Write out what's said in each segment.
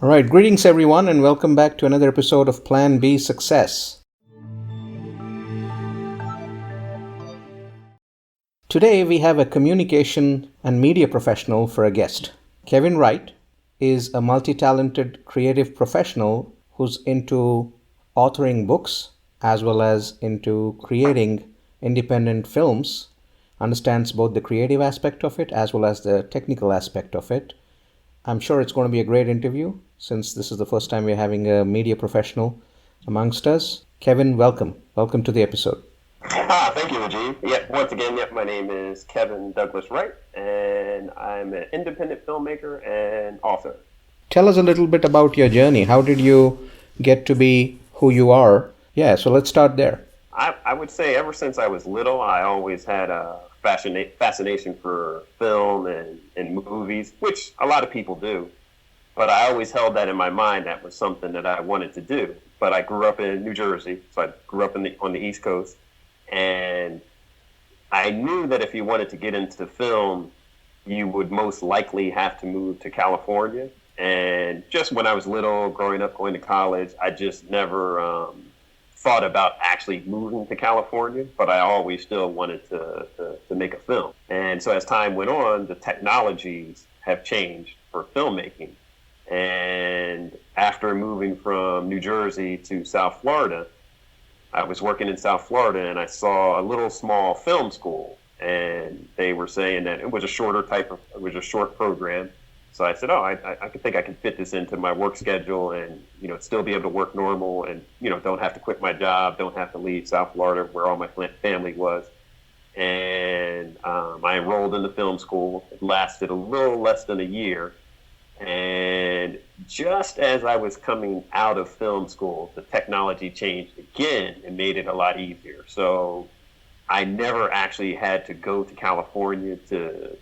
All right, greetings everyone, and welcome back to another episode of Plan B Success. Today we have a communication and media professional for a guest. Kevin Wright is a multi-talented creative professional who's into authoring books as well as into creating independent films, understands both the creative aspect of it as well as the technical aspect of it. I'm sure it's going to be a great interview since this is the first time we're having a media professional amongst us. Kevin, welcome. Welcome to the episode. Thank you, Rajiv. Once again, my name is Kevin Douglas Wright, and I'm an independent filmmaker and author. Tell us a little bit about your journey. How did you get to be who you are? So let's start there. I would say ever since I was little, I always had a fascination for film and movies, which a lot of people do. But I always held that in my mind that was something that I wanted to do. But I grew up in New Jersey, so I grew up on the East Coast. And I knew that if you wanted to get into film, you would most likely have to move to California. And just when I was little, growing up, going to college, I just never thought about actually moving to California, but I always still wanted to make a film. And so as time went on, the technologies have changed for filmmaking. And after moving from New Jersey to South Florida, I was working in South Florida and I saw a little small film school, and they were saying that it was a short program. So I said, I think I can fit this into my work schedule and, still be able to work normal and, don't have to quit my job, don't have to leave South Florida where all my family was. And I enrolled in the film school. It lasted a little less than a year. And just as I was coming out of film school, the technology changed again and made it a lot easier. So I never actually had to go to California to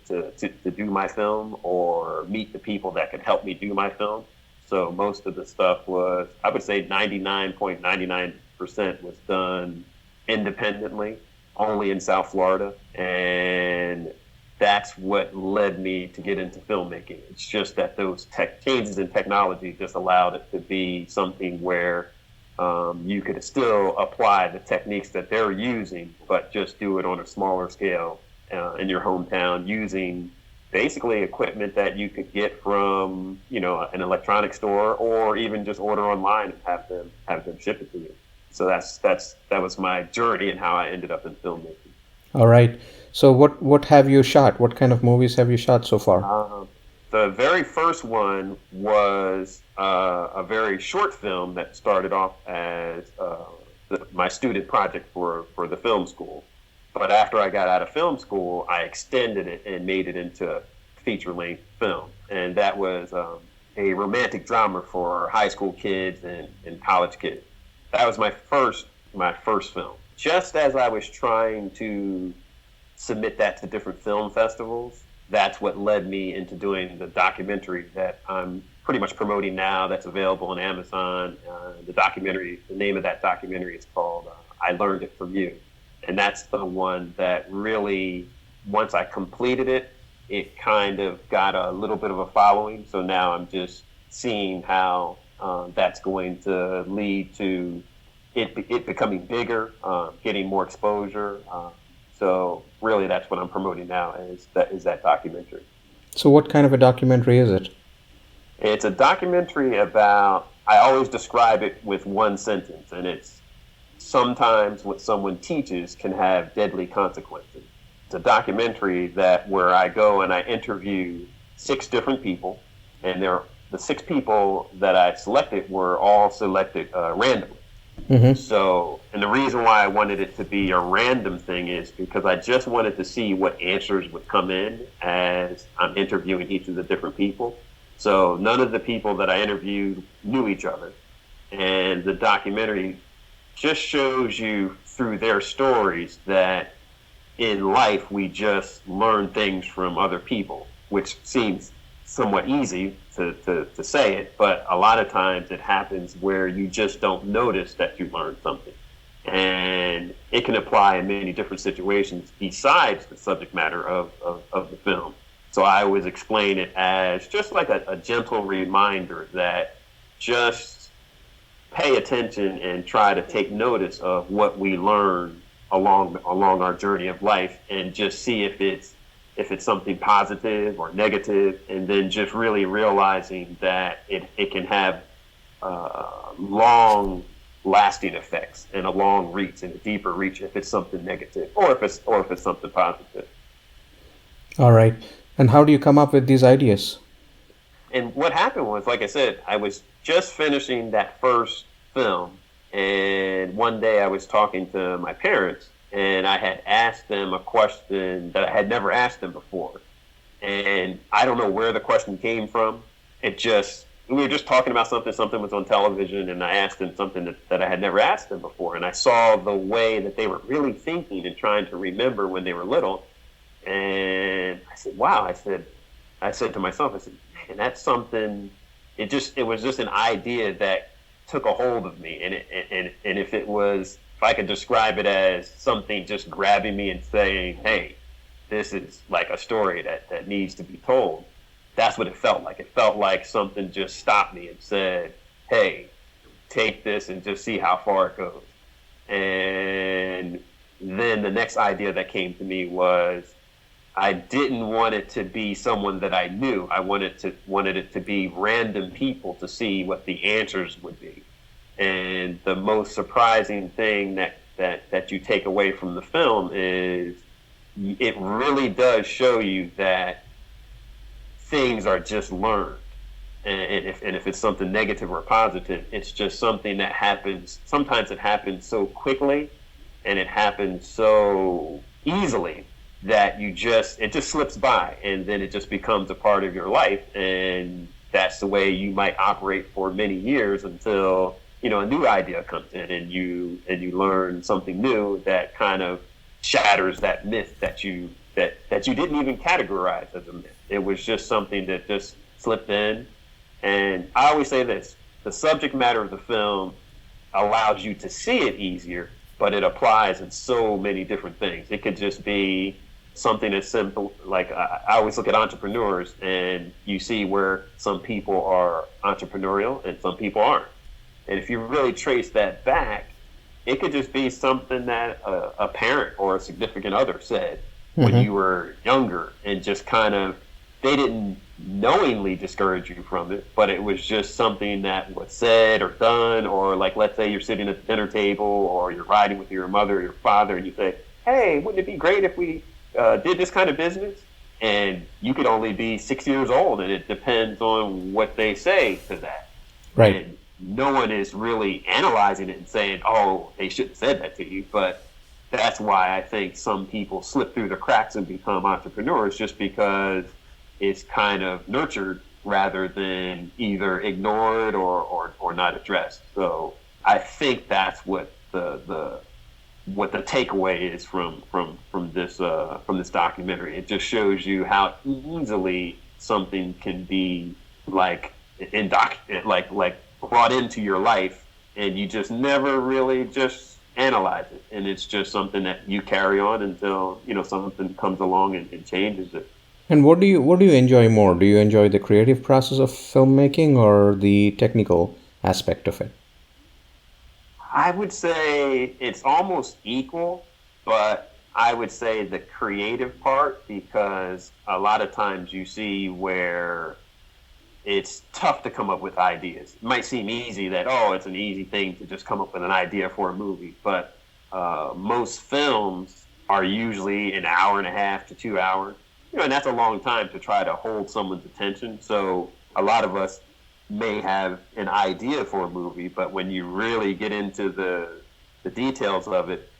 do my film or meet the people that could help me do my film. So most of the stuff was, I would say 99.99% was done independently, only in South Florida. And that's what led me to get into filmmaking. It's just that those changes in technology just allowed it to be something where you could still apply the techniques that they're using, but just do it on a smaller scale in your hometown using basically equipment that you could get from, an electronic store or even just order online and have them ship it to you. So that was my journey and how I ended up in filmmaking. All right. So what have you shot? What kind of movies have you shot so far? The very first one was a very short film that started off as my student project for the film school. But after I got out of film school, I extended it and made it into a feature-length film. And that was a romantic drama for high school kids and college kids. That was my first film. Just as I was trying to submit that to different film festivals, that's what led me into doing the documentary that I'm pretty much promoting now that's available on Amazon. The name of that documentary is called I Learned It From You. And that's the one that really, once I completed it, it kind of got a little bit of a following. So now I'm just seeing how that's going to lead to it becoming bigger, getting more exposure. So really, that's what I'm promoting now is that documentary. So what kind of a documentary is it? It's a documentary about, I always describe it with one sentence, and it's sometimes what someone teaches can have deadly consequences. It's a documentary where I go and I interview 6 different people, and the 6 people that I selected were all selected randomly. Mm-hmm. So, and the reason why I wanted it to be a random thing is because I just wanted to see what answers would come in as I'm interviewing each of the different people. So none of the people that I interviewed knew each other. And the documentary just shows you through their stories that in life we just learn things from other people, which seems somewhat easy to say it, but a lot of times it happens where you just don't notice that you learned something. And it can apply in many different situations besides the subject matter of the film. So I always explain it as just like a gentle reminder that just pay attention and try to take notice of what we learn along our journey of life, and just see if it's something positive or negative, and then just really realizing that it can have long lasting effects and a long reach and a deeper reach if it's something negative, or if it's something positive. All right. And how do you come up with these ideas? And what happened was, like I said, I was just finishing that first film, and one day I was talking to my parents, and I had asked them a question that I had never asked them before. And I don't know where the question came from. We were just talking about something was on television, and I asked them something that I had never asked them before. And I saw the way that they were really thinking and trying to remember when they were little. And I said, wow, I said to myself, I said, man, that's something, it was just an idea that took a hold of me. And if I could describe it as something just grabbing me and saying, hey, this is like a story that needs to be told, that's what it felt like. It felt like something just stopped me and said, hey, take this and just see how far it goes. And then the next idea that came to me was, I didn't want it to be someone that I knew. I wanted it to be random people to see what the answers would be. And the most surprising thing that you take away from the film is it really does show you that things are just learned. And if it's something negative or positive, it's just something that happens. Sometimes it happens so quickly and it happens so easily that it just slips by, and then it just becomes a part of your life. And that's the way you might operate for many years until, a new idea comes in, and you learn something new that kind of shatters that myth that you didn't even categorize as a myth. It was just something that just slipped in. And I always say this, the subject matter of the film allows you to see it easier, but it applies in so many different things. It could just be something as simple, like I always look at entrepreneurs, and you see where some people are entrepreneurial and some people aren't. And if you really trace that back, it could just be something that a parent or a significant other said when you were younger, and just kind of, they didn't knowingly discourage you from it, but it was just something that was said or done. Or like, let's say you're sitting at the dinner table, or you're riding with your mother or your father, and you say, hey, wouldn't it be great if we did this kind of business? And you could only be 6 years old, and it depends on what they say to that. Right. And no one is really analyzing it and saying, oh, they shouldn't have said that to you. But that's why I think some people slip through the cracks and become entrepreneurs, just because it's kind of nurtured rather than either ignored or not addressed. So I think that's what the takeaway is from this documentary. It just shows you how easily something can be like brought into your life, and you just never really just analyze it, and it's just something that you carry on until something comes along and changes it. And what do you enjoy more? Do you enjoy the creative process of filmmaking or the technical aspect of it? I would say it's almost equal, but I would say the creative part, because a lot of times you see where it's tough to come up with ideas. It might seem easy that, it's an easy thing to just come up with an idea for a movie, but most films are usually an hour and a half to 2 hours. And that's a long time to try to hold someone's attention. So a lot of us may have an idea for a movie, but when you really get into the details of it,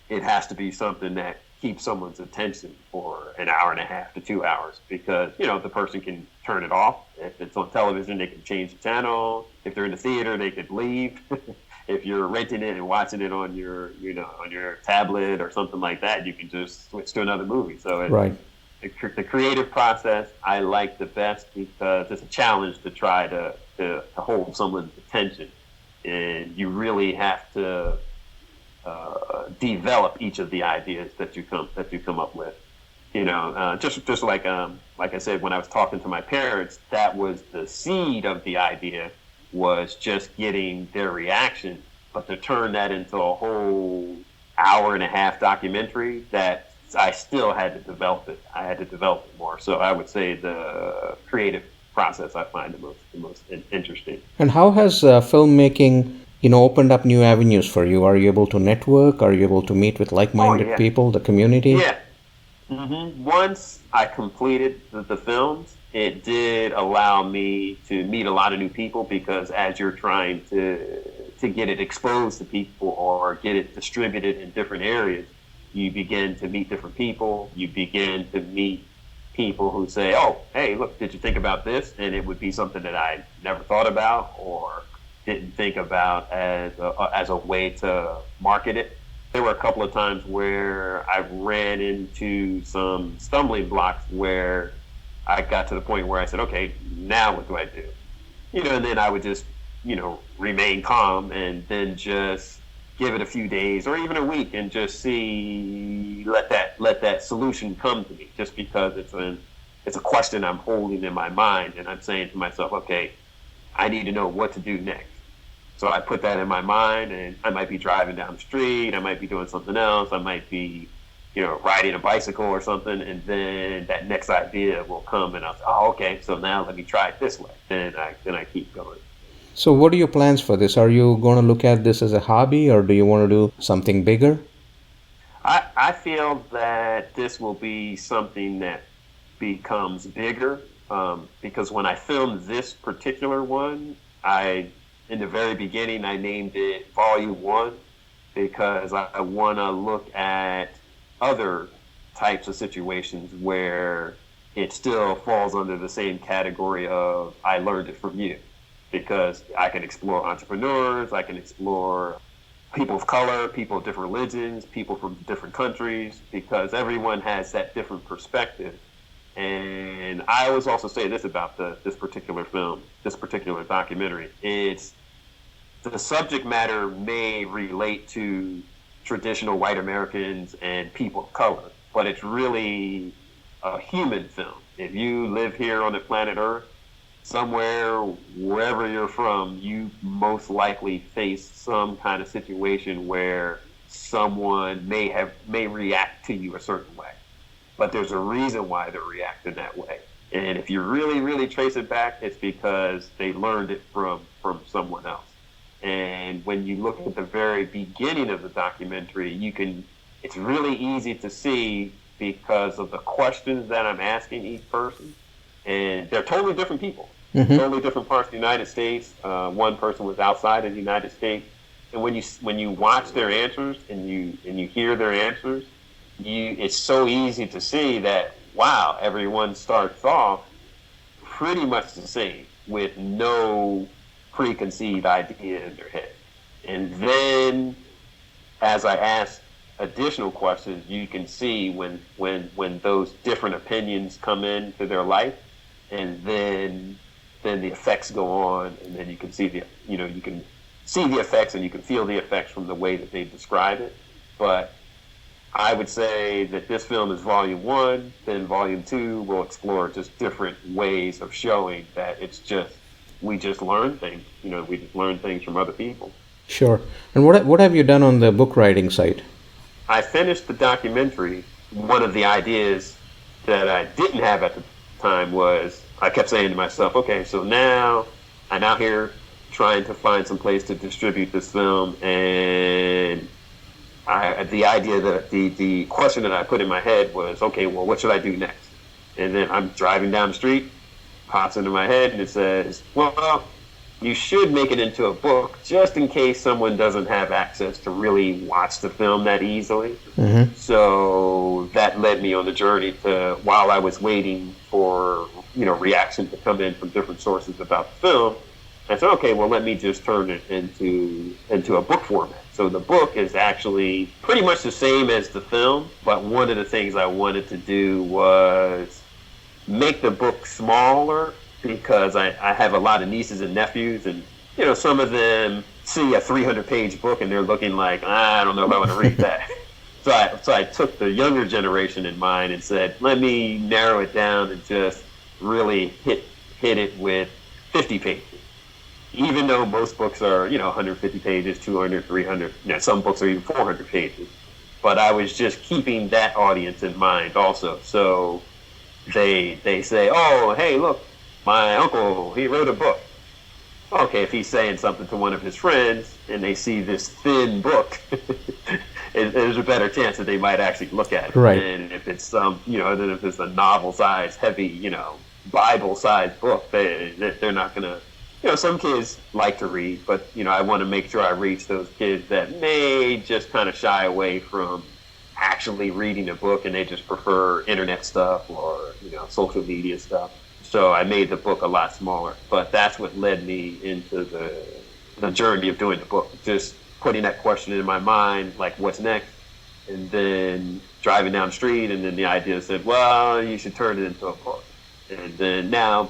it has to be something that keeps someone's attention for an hour and a half to 2 hours, because the person can turn it off. If it's on television, they can change the channel. If they're in the theater, they could leave. If you're renting it and watching it on your on your tablet or something like that, you can just switch to another movie. So right. The creative process I like the best, because it's a challenge to try to hold someone's attention, and you really have to develop each of the ideas that you come up with. Just like I said, when I was talking to my parents, that was the seed of the idea, was just getting their reaction. But to turn that into a whole hour and a half documentary, that I still had to develop it. I had to develop it more. So I would say the creative process I find the most interesting. And how has filmmaking, opened up new avenues for you? Are you able to network? Are you able to meet with Oh like-minded yeah, people, the community? yeah. Once I completed the films, it did allow me to meet a lot of new people, because as you're trying to get it exposed to people or get it distributed in different areas, you begin to meet different people. You begin to meet people who say, "Oh, hey, look, did you think about this?" And it would be something that I never thought about or didn't think about as a way to market it. There were a couple of times where I ran into some stumbling blocks where I got to the point where I said, okay, now what do I do? And then I would just, remain calm and then just give it a few days or even a week and just let that solution come to me, just because it's a question I'm holding in my mind, and I'm saying to myself, okay, I need to know what to do next. So I put that in my mind, and I might be driving down the street, I might be doing something else, I might be, riding a bicycle or something, and then that next idea will come, and I'll say, oh, okay, so now let me try it this way. Then I keep going. So what are your plans for this? Are you going to look at this as a hobby, or do you want to do something bigger? I feel that this will be something that becomes bigger, because when I filmed this particular one, in the very beginning, I named it Volume 1, because I want to look at other types of situations where it still falls under the same category of I learned it from you. Because I can explore entrepreneurs, I can explore people of color, people of different religions, people from different countries, because everyone has that different perspective. And I always also say this about this particular film, this particular documentary. It's the subject matter may relate to traditional white Americans and people of color, but it's really a human film. If you live here on the planet Earth, somewhere, wherever you're from, you most likely face some kind of situation where someone may react to you a certain way. But there's a reason why they're reacting that way. And if you really, really trace it back, it's because they learned it from someone else. And when you look at the very beginning of the documentary, it's really easy to see, because of the questions that I'm asking each person. And they're totally different people, totally different parts of the United States. One person was outside of the United States. And when you watch their answers and you hear their answers, it's so easy to see that, wow, everyone starts off pretty much the same, with no preconceived idea in their head. And then as I ask additional questions, you can see when those different opinions come into their life, and then the effects go on, and then you can see the effects, and you can feel the effects from the way that they describe it. But I would say that this film is Volume 1, then Volume 2 will explore just different ways of showing that we just learn things. We just learn things from other people. Sure. And what have you done on the book writing side? I finished the documentary. One of the ideas that I didn't have at the time was, I kept saying to myself, okay, so now I'm out here trying to find some place to distribute this film, and the question that I put in my head was, okay, well, what should I do next? And then I'm driving down the street, pops into my head, and it says, well, you should make it into a book, just in case someone doesn't have access to really watch the film that easily. So that led me on the journey to, while I was waiting for reaction to come in from different sources about the film, I said, okay, well, let me just turn it into a book format. So the book is actually pretty much the same as the film, but one of the things I wanted to do was make the book smaller, because I have a lot of nieces and nephews, and some of them see a 300-page book and they're looking like, I don't know if I want to read that. So I took the younger generation in mind and said, let me narrow it down and just really hit it with 50 pages. Even though most books are, 150 pages, 200, 300, some books are even 400 pages. But I was just keeping that audience in mind also. So they say, oh, hey, look, my uncle, he wrote a book. Okay, if he's saying something to one of his friends and they see this thin book, there's a better chance that they might actually look at it. Right. And if it's then if it's a novel-sized, heavy, Bible-sized book, they're not gonna. Some kids like to read, but I want to make sure I reach those kids that may just kind of shy away from actually reading a book and they just prefer internet stuff or social media stuff. So I made the book a lot smaller, but that's what led me into the journey of doing the book. Just putting that question in my mind, like what's next, and then driving down the street, and then the idea said, well, you should turn it into a book. And then now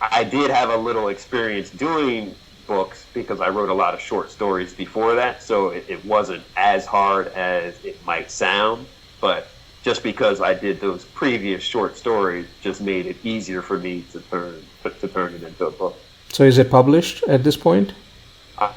I did have a little experience doing books because I wrote a lot of short stories before that, so it wasn't as hard as it might sound, but just because I did those previous short stories just made it easier for me to turn it into a book. So is it published at this point?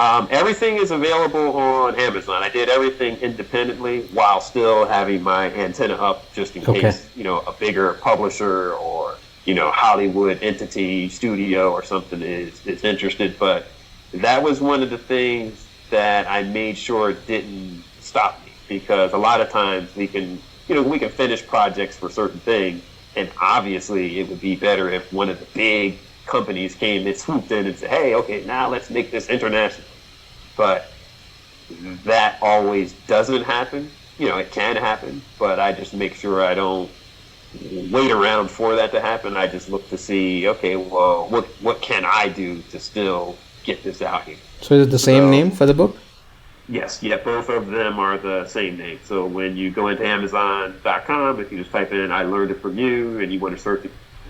Everything is available on Amazon. I did everything independently while still having my antenna up just in case, a bigger publisher or, Hollywood entity studio or something is interested. But that was one of the things that I made sure didn't stop me, because a lot of times we can finish projects for certain things, and obviously it would be better if one of the big companies came and swooped in and said, hey, okay, now let's make this international. But that always doesn't happen. It can happen, but I just make sure I don't wait around for that to happen. I just look to see, okay, well, what can I do to still get this out here? So is it the same name for the book? Yes, both of them are the same name. So when you go into Amazon.com, if you just type in "I learned it from you" and you want to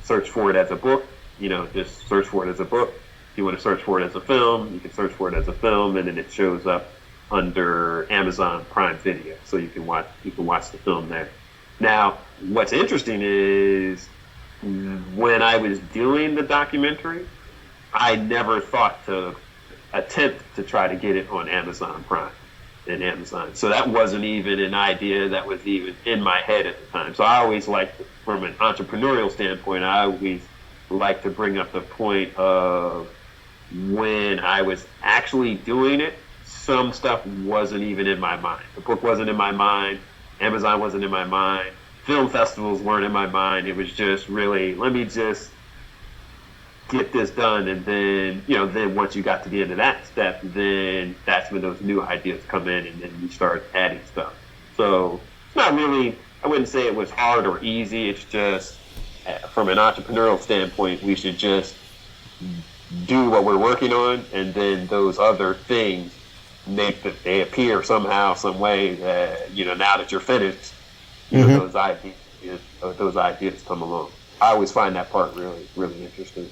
search for it as a book, just search for it as a book. If you want to search for it as a film, you can search for it as a film, and then it shows up under Amazon Prime Video, so you can watch the film there. Now, what's interesting is when I was doing the documentary, I never thought to attempt to try to get it on Amazon Prime and Amazon. So that wasn't even an idea that was even in my head at the time. So I always liked, from an entrepreneurial standpoint, I always like to bring up the point of when I was actually doing it, some stuff wasn't even in my mind. The book wasn't in my mind. Amazon wasn't in my mind. Film festivals weren't in my mind. It was just really, let me just get this done, and then then once you got to the end of that step, then that's when those new ideas come in, and then you start adding stuff. So it's not really, I wouldn't say it was hard or easy. It's just from an entrepreneurial standpoint, we should just do what we're working on, and then those other things they appear somehow, some way that now that you're finished, those ideas come along. I always find that part really, really interesting.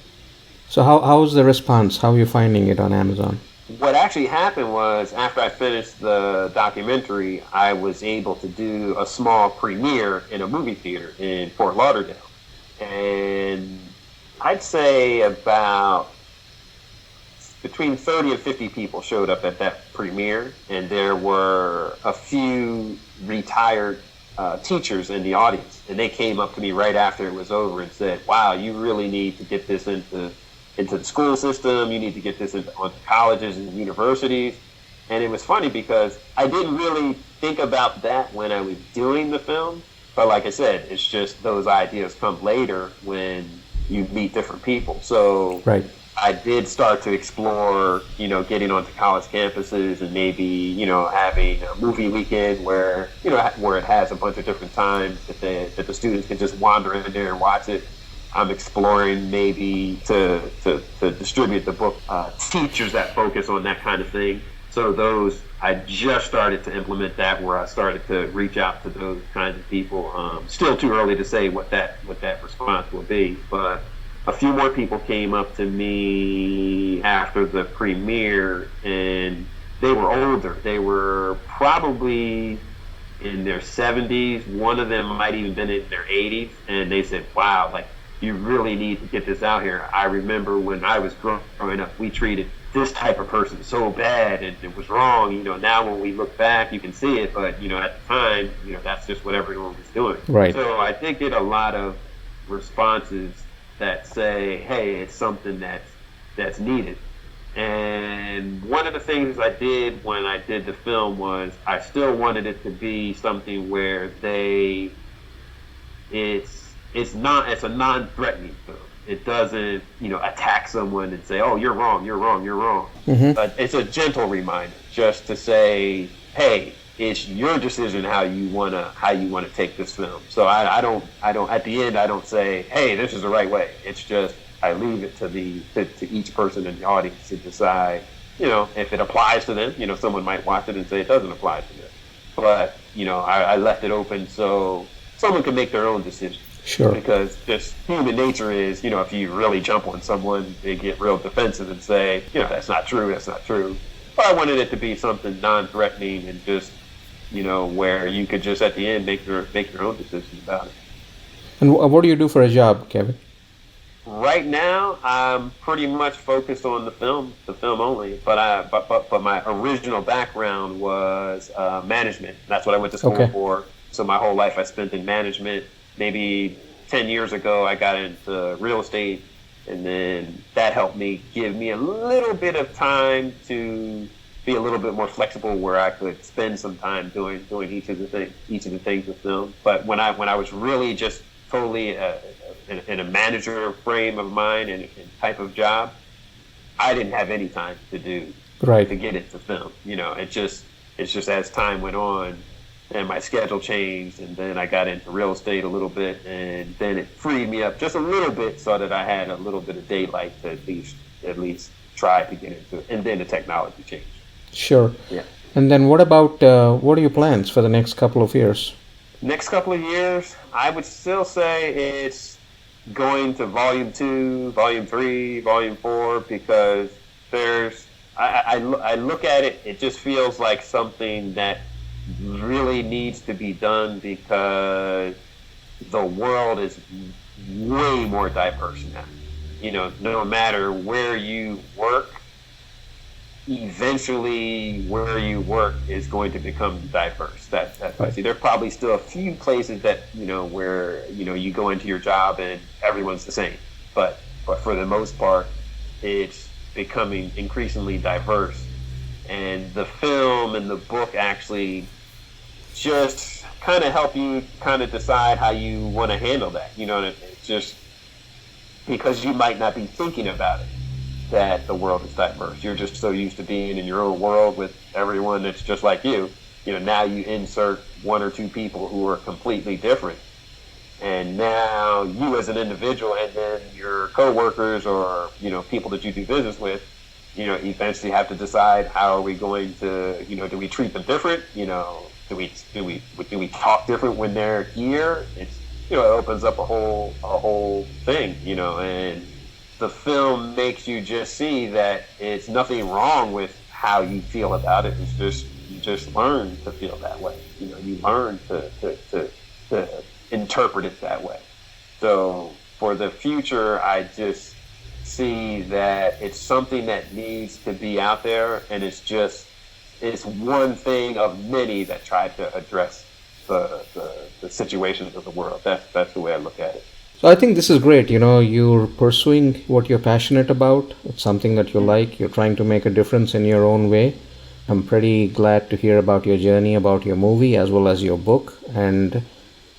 So how's the response? How are you finding it on Amazon? What actually happened was, after I finished the documentary, I was able to do a small premiere in a movie theater in Fort Lauderdale. And I'd say about between 30 and 50 people showed up at that premiere, and there were a few retired teachers in the audience. And they came up to me right after it was over and said, wow, you really need to get this into the school system. You need to get this onto colleges and universities. And it was funny because I didn't really think about that when I was doing the film. But like I said, it's just those ideas come later when you meet different people. So right. I did start to explore, getting onto college campuses and maybe, having a movie weekend where it has a bunch of different times that the students can just wander in there and watch it. I'm exploring maybe to distribute the book, teachers that focus on that kind of thing. So I just started to implement that, where I started to reach out to those kinds of people. Still too early to say what that response will be, but a few more people came up to me after the premiere, and they were older. They were probably in their 70s. One of them might even been in their 80s, and they said, "Wow, like you really need to get this out here." I remember when I was growing up, we treated this type of person so bad, and it was wrong. Now when we look back, you can see it, but at the time, that's just what everyone was doing. Right. So I did get a lot of responses that say, "Hey, it's something that's needed." And one of the things I did when I did the film was I still wanted it to be something where it's a non-threatening film. It doesn't, attack someone and say, "Oh, you're wrong, you're wrong, you're wrong." But it's a gentle reminder just to say, "Hey, it's your decision how you wanna take this film." So I don't at the end I don't say, "Hey, this is the right way." It's just I leave it to each person in the audience to decide, if it applies to them. Someone might watch it and say it doesn't apply to them, but I left it open so someone can make their own decision. Sure. Because just human nature is, if you really jump on someone, they get real defensive and say, "That's not true, that's not true." But I wanted it to be something non-threatening and just, where you could just at the end make your own decision about it. And what do you do for a job, Kevin? Right now, I'm pretty much focused on the film only. But my original background was management. That's what I went to school for. So my whole life I spent in management. Maybe 10 years ago, I got into real estate, and then that helped me give me a little bit of time to be a little bit more flexible, where I could spend some time doing each of the things with film. But when I was really just totally in a manager frame of mind and type of job, I didn't have any time to get into film. It's just as time went on and my schedule changed, and then I got into real estate a little bit, and then it freed me up just a little bit so that I had a little bit of daylight to at least try to get into it. And then the technology changed. Sure. Yeah. And then what about what are your plans for the next couple of years? Next couple of years, I would still say it's going to volume 2, volume 3, volume 4, because I look at it, it just feels like something that really needs to be done, because the world is way more diverse now. No matter where you work, eventually where you work is going to become diverse. That's what I see. There's probably still a few places that, where, you go into your job and everyone's the same. But for the most part, it's becoming increasingly diverse. And the film and the book actually just kind of help you kind of decide how you want to handle that. It's just because you might not be thinking about it, that the world is diverse. You're just so used to being in your own world with everyone that's just like you. Now you insert one or two people who are completely different. And now you as an individual, and then your coworkers or, people that you do business with, eventually have to decide, how are we going to, do we treat them different? Do we talk different when they're here? It's, it opens up a whole thing, and the film makes you just see that it's nothing wrong with how you feel about it. It's just, you just learn to feel that way. You learn to interpret it that way. So for the future, I just see that it's something that needs to be out there, and it's one thing of many that try to address the situations of the world. That's the way I look at it. So I think this is great. You're pursuing what you're passionate about. It's something that you like. You're trying to make a difference in your own way. I'm pretty glad to hear about your journey, about your movie, as well as your book, and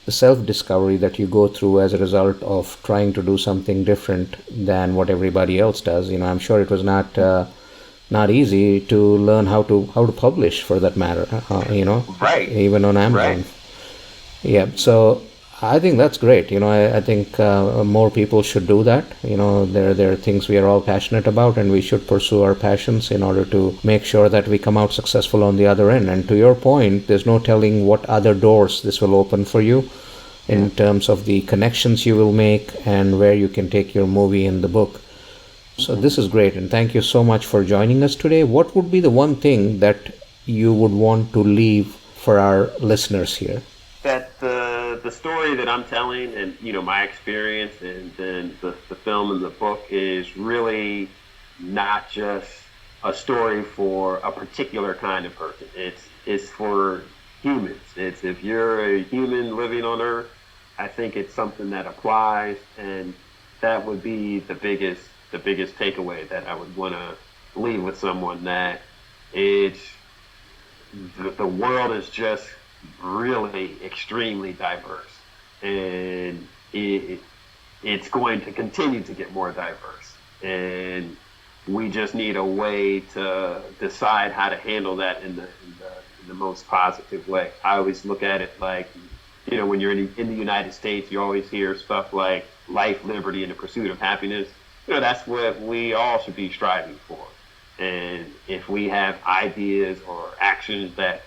the self-discovery that you go through as a result of trying to do something different than what everybody else does. I'm sure it was not easy to learn how to publish, for that matter. Right. Even on Amazon. Right. Yeah. So I think that's great. I think more people should do that. There are things we are all passionate about, and we should pursue our passions in order to make sure that we come out successful on the other end. And to your point, there's no telling what other doors this will open for you in terms of the connections you will make and where you can take your movie and the book. So this is great, and thank you so much for joining us today. What would be the one thing that you would want to leave for our listeners here? That the story that I'm telling, and my experience, and then the film and the book is really not just a story for a particular kind of person. It's for humans. It's if you're a human living on Earth, I think it's something that applies, and that would be the biggest takeaway that I would want to leave with someone, that it's the world is just really extremely diverse, and it's going to continue to get more diverse, and we just need a way to decide how to handle that in the most positive way. I always look at it like, when you're in the United States, you always hear stuff like life, liberty, and the pursuit of happiness. That's what we all should be striving for. And if we have ideas or actions that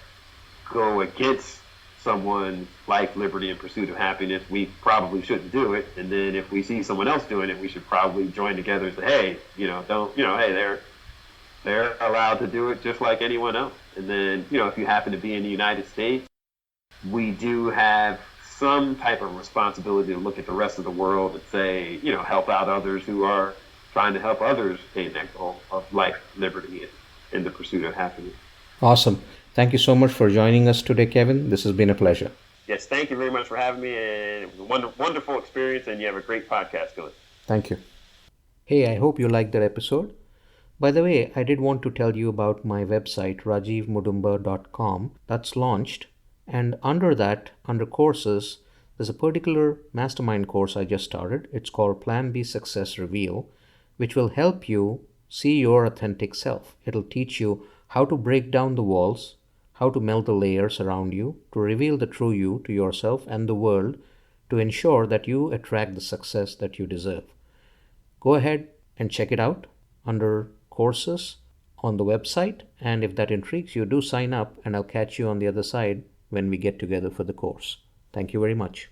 go against someone's life, liberty, and pursuit of happiness, we probably shouldn't do it. And then if we see someone else doing it, we should probably join together and say, hey, hey, they're allowed to do it just like anyone else. And then, if you happen to be in the United States, we do have some type of responsibility to look at the rest of the world and say, help out others who are trying to help others attain that goal of life, liberty, and the pursuit of happiness. Awesome. Thank you so much for joining us today, Kevin. This has been a pleasure. Yes, thank you very much for having me, and it was a wonderful experience, and you have a great podcast going. Thank you. Hey, I hope you liked that episode. By the way, I did want to tell you about my website, rajivmudumba.com, that's launched. And under that, under courses, there's a particular mastermind course I just started. It's called Plan B Success Reveal, which will help you see your authentic self. It'll teach you how to break down the walls, how to melt the layers around you, to reveal the true you to yourself and the world, to ensure that you attract the success that you deserve. Go ahead and check it out under courses on the website, and if that intrigues you, do sign up, and I'll catch you on the other side when we get together for the course. Thank you very much.